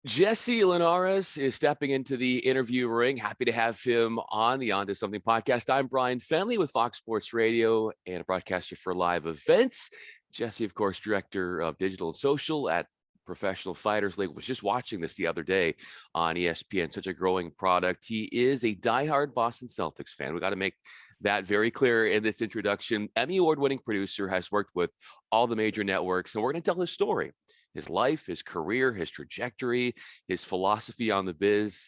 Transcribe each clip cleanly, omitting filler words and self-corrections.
Jesse Linhares is stepping into the interview ring. Happy to have him on the On to Something podcast. I'm Bryan Fenley with Fox Sports Radio and a broadcaster for live events. Jesse, of course, director of digital and social at Professional Fighters League. Was just watching this the other day on ESPN. Such a growing product. He is a diehard Boston Celtics fan. We got to make that very clear in this introduction. Emmy award-winning producer, has worked with all the major networks, and we're going to tell his story. His life, his career, his trajectory, his philosophy on the biz.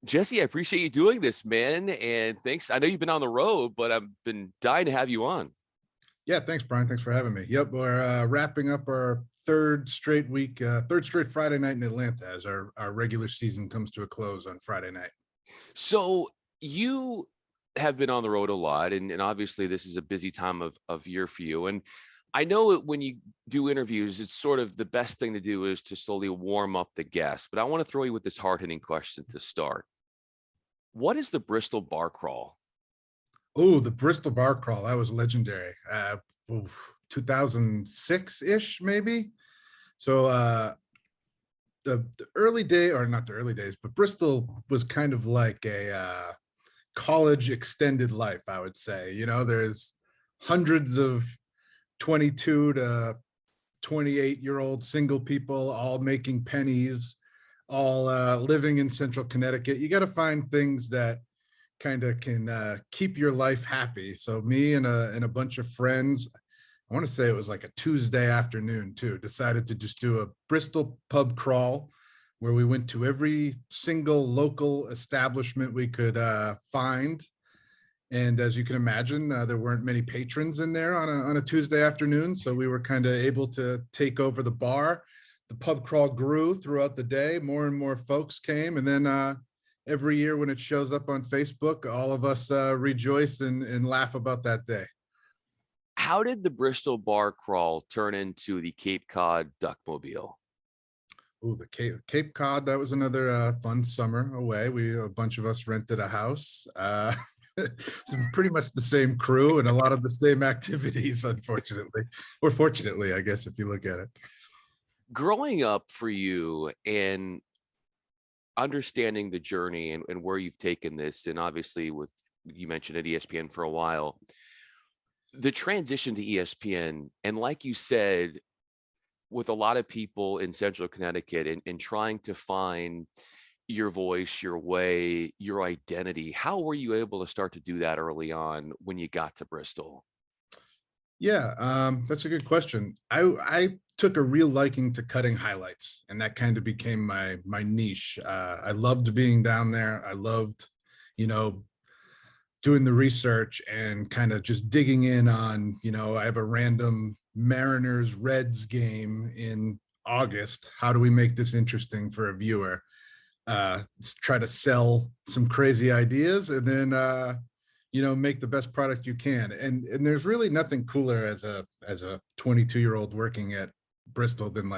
Jesse, I appreciate you doing this, man. And thanks. I know you've been on the road, but I've been dying to have you on. Yeah, thanks, Bryan. Thanks for having me. Yep, we're wrapping up our third straight Friday night in Atlanta as our regular season comes to a close on Friday night. So you have been on the road a lot, and obviously this is a busy time of year for you. And I know when you do interviews, it's sort of the best thing to do is to slowly warm up the guests. But I want to throw you with this hard-hitting question to start. What is the Bristol bar crawl? Oh, the Bristol bar crawl. That was legendary. 2006-ish, maybe. So the early day, or not the early days, but Bristol was kind of like a college extended life, I would say. You know, there's hundreds of 22 to 28-year-old single people all making pennies, all living in central Connecticut. You got to find things that kind of can keep your life happy. So me and a bunch of friends, I want to say it was like a Tuesday afternoon too, decided to just do a Bristol pub crawl where we went to every single local establishment we could find. And as you can imagine, there weren't many patrons in there on a Tuesday afternoon. So we were kind of able to take over the bar. The pub crawl grew throughout the day. More and more folks came. And then every year when it shows up on Facebook, all of us rejoice and laugh about that day. How did the Bristol bar crawl turn into the Cape Cod Duckmobile? Oh, the Cape Cod, that was another fun summer away. A bunch of us rented a house. Pretty much the same crew and a lot of the same activities, unfortunately, or fortunately, I guess, if you look at it. Growing up for you and understanding the journey and where you've taken this, and obviously with, you mentioned at ESPN for a while, the transition to ESPN, and like you said, with a lot of people in central Connecticut and trying to find your voice, your way, your identity, how were you able to start to do that early on when you got to Bristol? Yeah, that's a good question. I took a real liking to cutting highlights, and that kind of became my niche. I loved being down there. I loved, doing the research and kind of just digging in on, I have a random Mariners Reds game in August. How do we make this interesting for a viewer? Try to sell some crazy ideas and then make the best product you can. And there's really nothing cooler as a 22-year-old working at Bristol than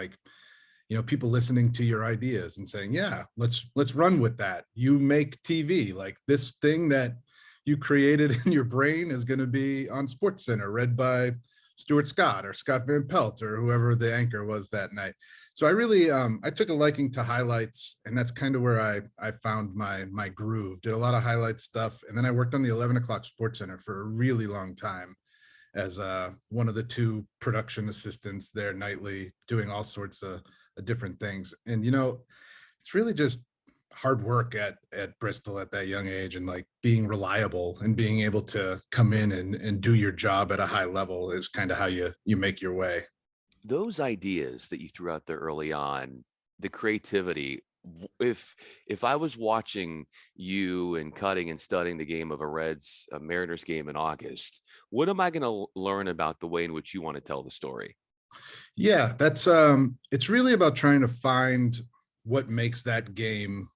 people listening to your ideas and saying, yeah, let's run with that. You make TV. Like, this thing that you created in your brain is going to be on SportsCenter, read by Stuart Scott or Scott Van Pelt or whoever the anchor was that night. So I really, I took a liking to highlights, and that's kind of where I found my groove. Did a lot of highlight stuff, and then I worked on the 11 o'clock SportsCenter for a really long time as one of the two production assistants there nightly, doing all sorts of different things. And it's really just hard work at Bristol at that young age, and being reliable and being able to come in and do your job at a high level is kind of how you make your way. Those ideas that you threw out there early on, the creativity, if I was watching you and cutting and studying the game of a Mariners game in August, what am I going to learn about the way in which you want to tell the story? Yeah, that's it's really about trying to find what makes that game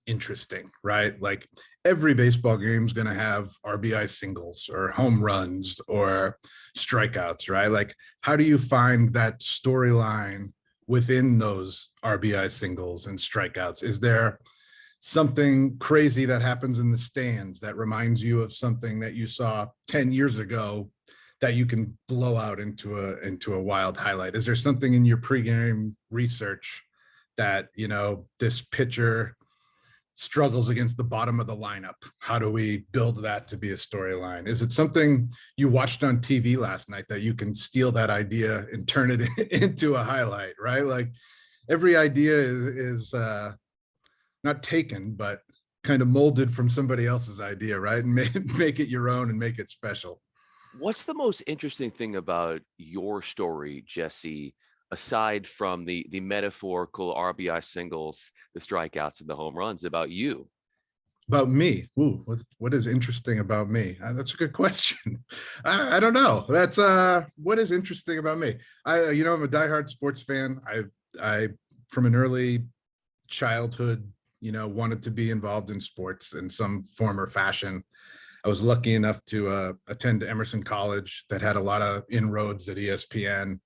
interesting, right? Like, every baseball game is going to have RBI singles or home runs or strikeouts, right? Like, how do you find that storyline within those RBI singles and strikeouts? Is there something crazy that happens in the stands that reminds you of something that you saw 10 years ago that you can blow out into a wild highlight? Is there something in your pregame research that, this pitcher struggles against the bottom of the lineup. How do we build that to be a storyline? Is it something you watched on TV last night that you can steal that idea and turn it into a highlight, right? Like every idea is not taken, but kind of molded from somebody else's idea, right? And make it your own and make it special. What's the most interesting thing about your story, Jesse, aside from the metaphorical RBI singles, the strikeouts, and the home runs about you? About me? Ooh, what is interesting about me? That's a good question. I don't know. That's what is interesting about me. I'm a diehard sports fan. I from an early childhood, wanted to be involved in sports in some form or fashion. I was lucky enough to attend Emerson College that had a lot of inroads at ESPN.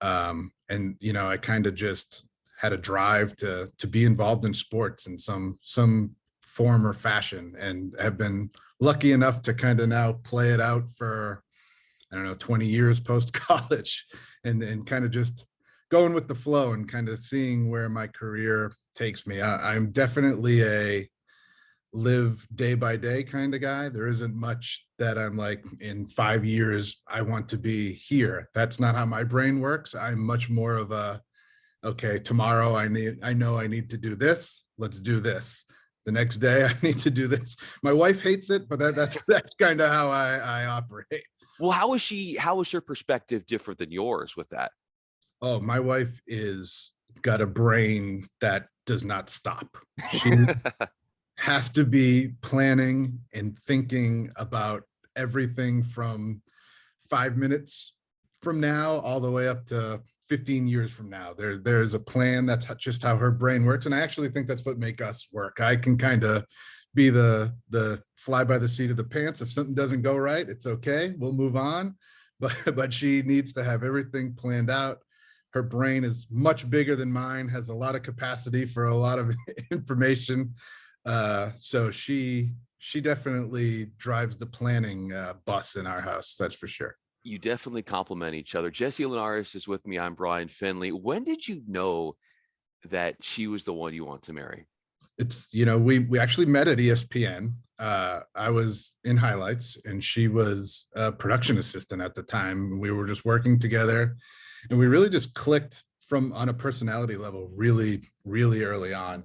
And, I kind of just had a drive to be involved in sports in some form or fashion, and have been lucky enough to kind of now play it out for, I don't know, 20 years post college, and kind of just going with the flow and kind of seeing where my career takes me. I'm definitely a live day by day kind of guy. There isn't much that I'm like, in 5 years I want to be here. That's not how my brain works. I'm much more of a, okay, tomorrow I know I need to do this. Let's do this. The next day I need to do this. My wife hates it, but that's kind of how I operate. Well, how is her perspective different than yours with that? Oh, my wife is got a brain that does not stop. She has to be planning and thinking about everything from 5 minutes from now all the way up to 15 years from now. There's a plan. That's just how her brain works. And I actually think that's what make us work. I can kind of be the fly by the seat of the pants. If something doesn't go right, it's okay. We'll move on. But she needs to have everything planned out. Her brain is much bigger than mine, has a lot of capacity for a lot of information. So she definitely drives the planning bus in our house. That's for sure. You definitely complement each other. Jesse Linhares is with me. I'm Bryan Fenley. When did you know that she was the one you want to marry? It's, we actually met at ESPN. I was in highlights and she was a production assistant at the time. We were just working together, and we really just clicked on a personality level really, really early on.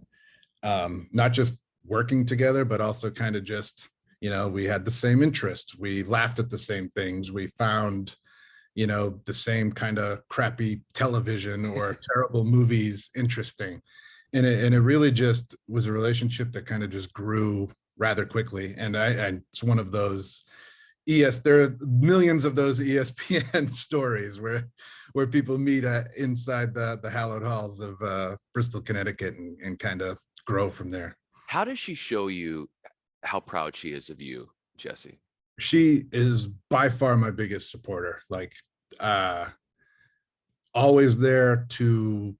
Not just working together, but also kind of just, we had the same interests. We laughed at the same things. We found, the same kind of crappy television or terrible movies interesting. And it really just was a relationship that kind of just grew rather quickly. And it's one of those there are millions of those ESPN stories where people meet inside the hallowed halls of Bristol, Connecticut, and kind of grow from there. How does she show you how proud she is of you, Jesse? She is by far my biggest supporter. Like, always there to,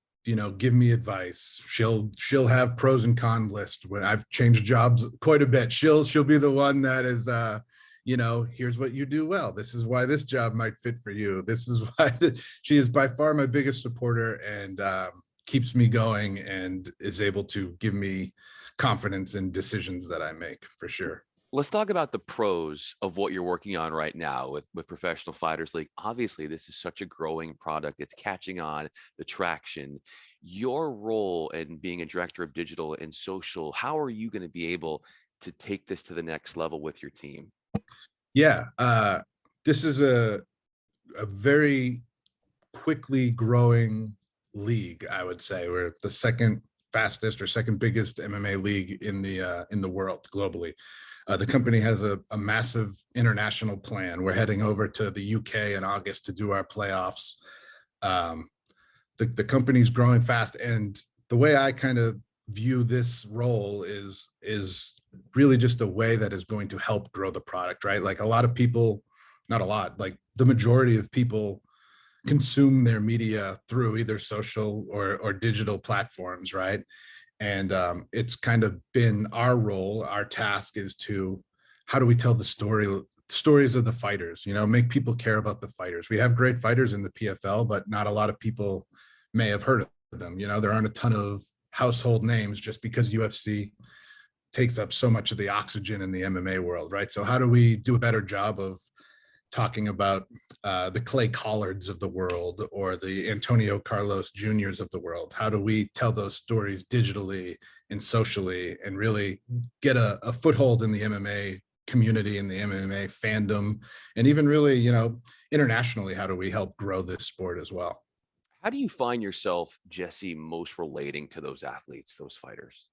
give me advice. She'll have pros and cons list. When I've changed jobs quite a bit, she'll be the one that is, here's what you do well. This is why this job might fit for you. This is why. She is by far my biggest supporter, and keeps me going and is able to give me confidence in decisions that I make, for sure. Let's talk about the pros of what you're working on right now with Professional Fighters League. Obviously, this is such a growing product. It's catching on, the traction. Your role in being a director of digital and social, how are you going to be able to take this to the next level with your team? Yeah, this is a very quickly growing league. I would say we're the second fastest or second biggest MMA league in the world globally. The company has a massive international plan. We're heading over to the UK in August to do our playoffs. The company's growing fast, and the way I kind of view this role is really just a way that is going to help grow the product, right? Like, a lot of people, not a lot, like the majority of people consume their media through either social or digital platforms, right? And it's kind of been our role. Our task is to, how do we tell the stories of the fighters, make people care about the fighters. We have great fighters in the PFL, but not a lot of people may have heard of them. There aren't a ton of household names just because UFC takes up so much of the oxygen in the MMA world, right? So how do we do a better job of talking about the Clay Collards of the world or the Antonio Carlos Juniors of the world? How do we tell those stories digitally and socially and really get a foothold in the MMA community and the MMA fandom? And even really, internationally, how do we help grow this sport as well? How do you find yourself, Jesse, most relating to those athletes, those fighters?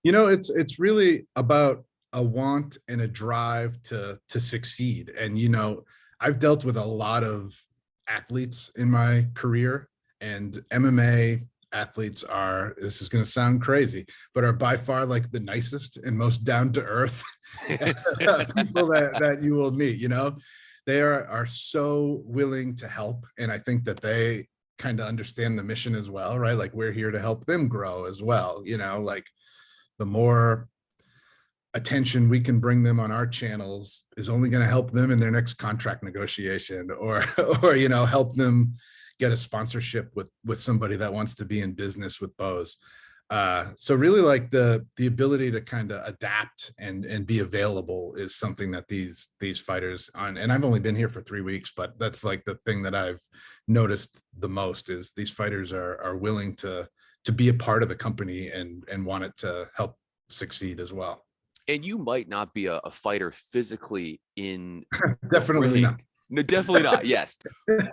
It's really about a want and a drive to succeed. And I've dealt with a lot of athletes in my career, and MMA athletes are, this is going to sound crazy, but are by far like the nicest and most down to earth people that you will meet. They are so willing to help, and I think that they kind of understand the mission as well, right? Like, we're here to help them grow as well. Like, the more attention we can bring them on our channels is only going to help them in their next contract negotiation, or help them get a sponsorship with somebody that wants to be in business with Bose. So really, like, the ability to kind of adapt and be available is something that these fighters on, and I've only been here for 3 weeks, but that's like the thing that I've noticed the most, is these fighters are willing to be a part of the company and want it to help succeed as well. And you might not be a fighter physically in Definitely not. No, definitely not. Yes.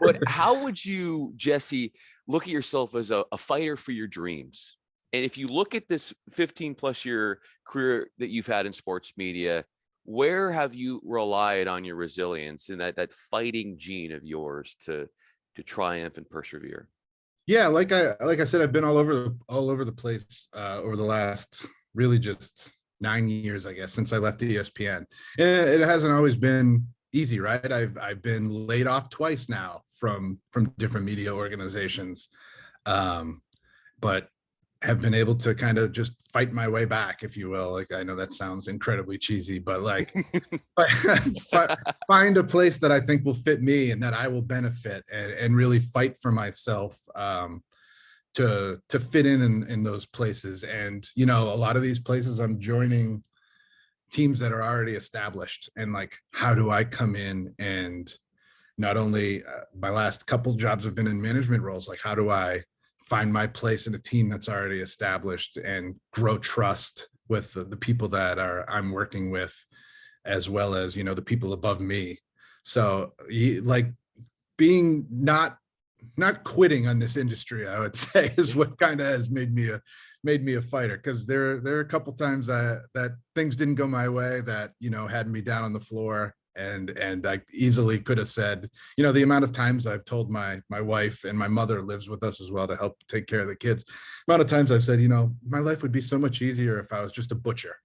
But how would you, Jesse, look at yourself as a fighter for your dreams? And if you look at this 15 plus year career that you've had in sports media, where have you relied on your resilience and that fighting gene of yours to triumph and persevere? Yeah, like I said, I've been all over the place over the last really just 9 years, I guess, since I left ESPN. And it hasn't always been easy, right? I've been laid off twice now from different media organizations, but have been able to kind of just fight my way back, if you will. Like, I know that sounds incredibly cheesy, but like, find a place that I think will fit me and that I will benefit, and really fight for myself to fit in those places. And a lot of these places, I'm joining teams that are already established, and like, how do I come in and not only my last couple jobs have been in management roles, like, how do I find my place in a team that's already established and grow trust with the people that I'm working with, as well as the people above me. So like, being not quitting on this industry, I would say, is what kind of has made me a fighter. Because there are a couple times that things didn't go my way, that had me down on the floor, and I easily could have said, the amount of times I've told my wife, and my mother lives with us as well to help take care of the kids, the amount of times I've said, my life would be so much easier if I was just a butcher.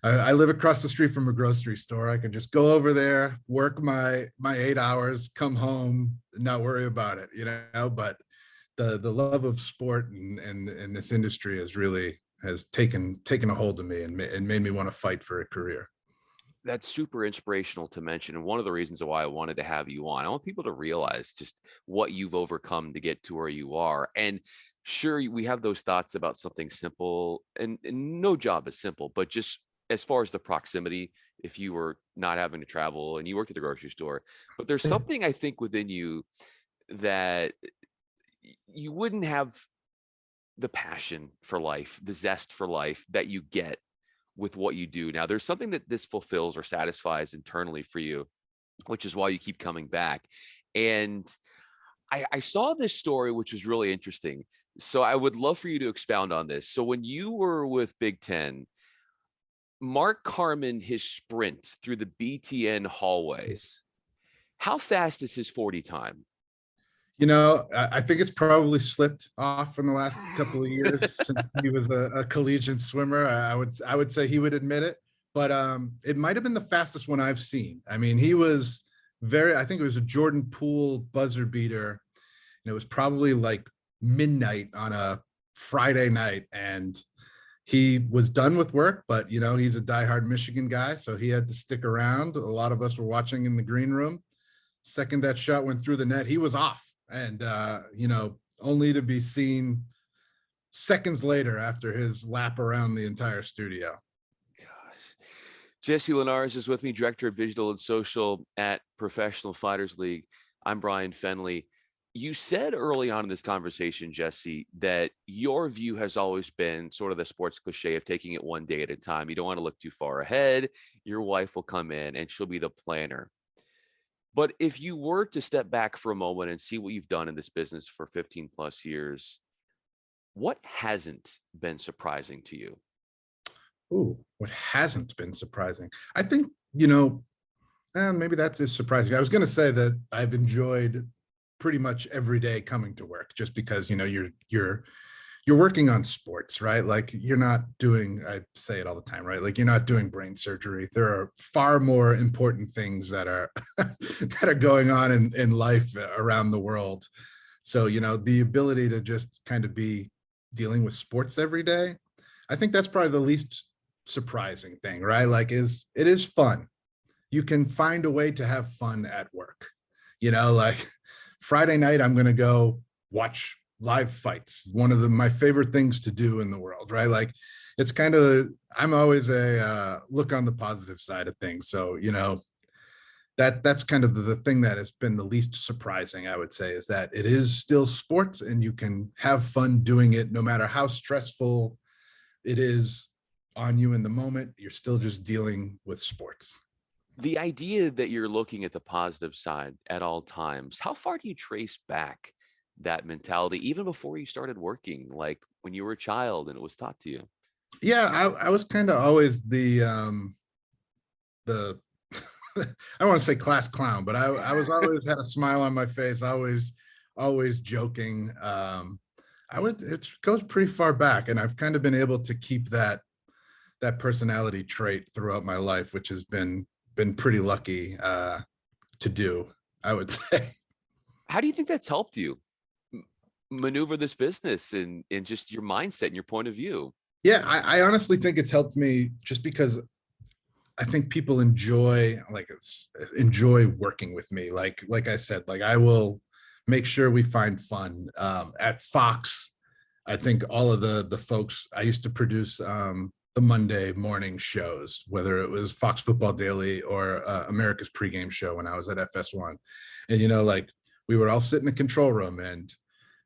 I live across the street from a grocery store. I could just go over there, work my 8 hours, come home, not worry about it, but the love of sport and this industry has taken a hold of me and made me want to fight for a career. That's super inspirational to mention. And one of the reasons why I wanted to have you on, I want people to realize just what you've overcome to get to where you are. And sure, we have those thoughts about something simple, and no job is simple, but just as far as the proximity, if you were not having to travel and you worked at the grocery store, but there's something I think within you that you wouldn't have the passion for life, the zest for life that you get with what you do. Now, there's something that this fulfills or satisfies internally for you, which is why you keep coming back. And I saw this story, which was really interesting. So I would love for you to expound on this. So when you were with Big Ten, Mark Carman, his sprint through the BTN hallways, how fast is his 40 time? I think it's probably slipped off in the last couple of years since he was a collegiate swimmer. I would say he would admit it, but it might have been the fastest one I've seen. I mean, he was I think it was a Jordan Poole buzzer beater, and it was probably like midnight on a Friday night, and he was done with work, but he's a diehard Michigan guy, so he had to stick around. A lot of us were watching in the green room. Second that shot went through the net, he was off. And only to be seen seconds later after his lap around the entire studio. Gosh. Jesse Linhares is with me, Director of Digital and Social at Professional Fighters League. I'm Bryan Fenley. You said early on in this conversation, Jesse, that your view has always been sort of the sports cliche of taking it one day at a time. You don't want to look too far ahead. Your wife will come in and she'll be the planner. But if you were to step back for a moment and see what you've done in this business for 15 plus years, what hasn't been surprising to you? Ooh, what hasn't been surprising? I think, maybe that's just surprising. I was going to say that I've enjoyed pretty much every day coming to work, just because, you're working on sports, right? Like, you're not doing, I say it all the time, right? Like, you're not doing brain surgery. There are far more important things that are that are going on in life around the world. So, the ability to just kind of be dealing with sports every day, I think that's probably the least surprising thing, right? Like, it is fun. You can find a way to have fun at work. Like, Friday night, I'm going to go watch live fights. One of my favorite things to do in the world, right? Like, it's kind of, I'm always a look on the positive side of things. So, that's kind of the thing that has been the least surprising, I would say, is that it is still sports and you can have fun doing it no matter how stressful it is on you in the moment. You're still just dealing with sports. The idea that you're looking at the positive side at all times, how far do you trace back that mentality, even before you started working, like when you were a child and it was taught to you? Yeah, I was kind of always the I don't want to say class clown, but I was always had a smile on my face, always joking. It goes pretty far back, and I've kind of been able to keep that personality trait throughout my life, which has been pretty lucky to do, I would say. How do you think that's helped you maneuver this business and just your mindset and your point of view? Yeah, I honestly think it's helped me just because I think people enjoy working with me. Like I said, like, I will make sure we find fun. At Fox, I think all of the folks I used to produce the Monday morning shows, whether it was Fox Football Daily or America's pregame show when I was at FS1. And, like, we would all sit in a control room and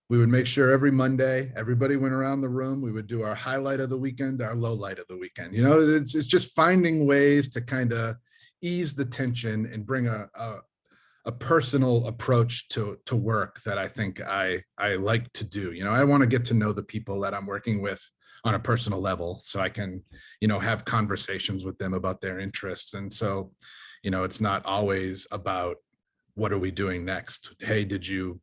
we would make sure every Monday, everybody went around the room. We would do our highlight of the weekend, our low light of the weekend. It's just finding ways to kind of ease the tension and bring a personal approach to work that I think I like to do. I want to get to know the people that I'm working with on a personal level so I can, have conversations with them about their interests. And so, it's not always about what are we doing next? Hey, did you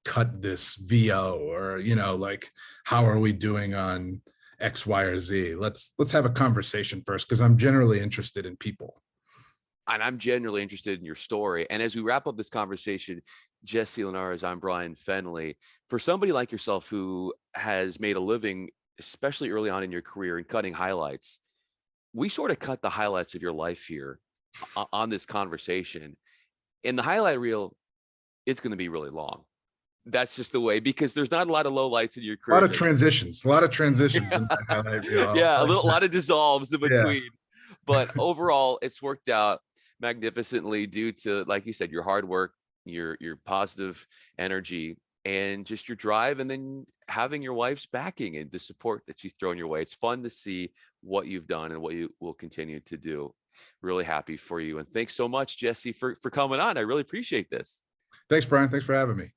cut this VO? Or, like, how are we doing on X, Y, or Z? Let's have a conversation first, because I'm generally interested in people. And I'm genuinely interested in your story. And as we wrap up this conversation, Jesse Linhares, I'm Bryan Fenley. For somebody like yourself who has made a living, especially early on in your career, in cutting highlights, we sort of cut the highlights of your life here on this conversation. And the highlight reel, it's going to be really long. That's just the way, because there's not a lot of low lights in your A lot career. of transitions, a lot of transitions in my highlight reel. Yeah, a lot of dissolves in Yeah. between. But overall, it's worked out magnificently due to, like you said, your hard work, your positive energy, and just your drive, and then having your wife's backing and the support that she's thrown your way. It's fun to see what you've done and what you will continue to do. Really happy for you. And thanks so much, Jesse, for coming on. I really appreciate this. Thanks, Bryan. Thanks for having me.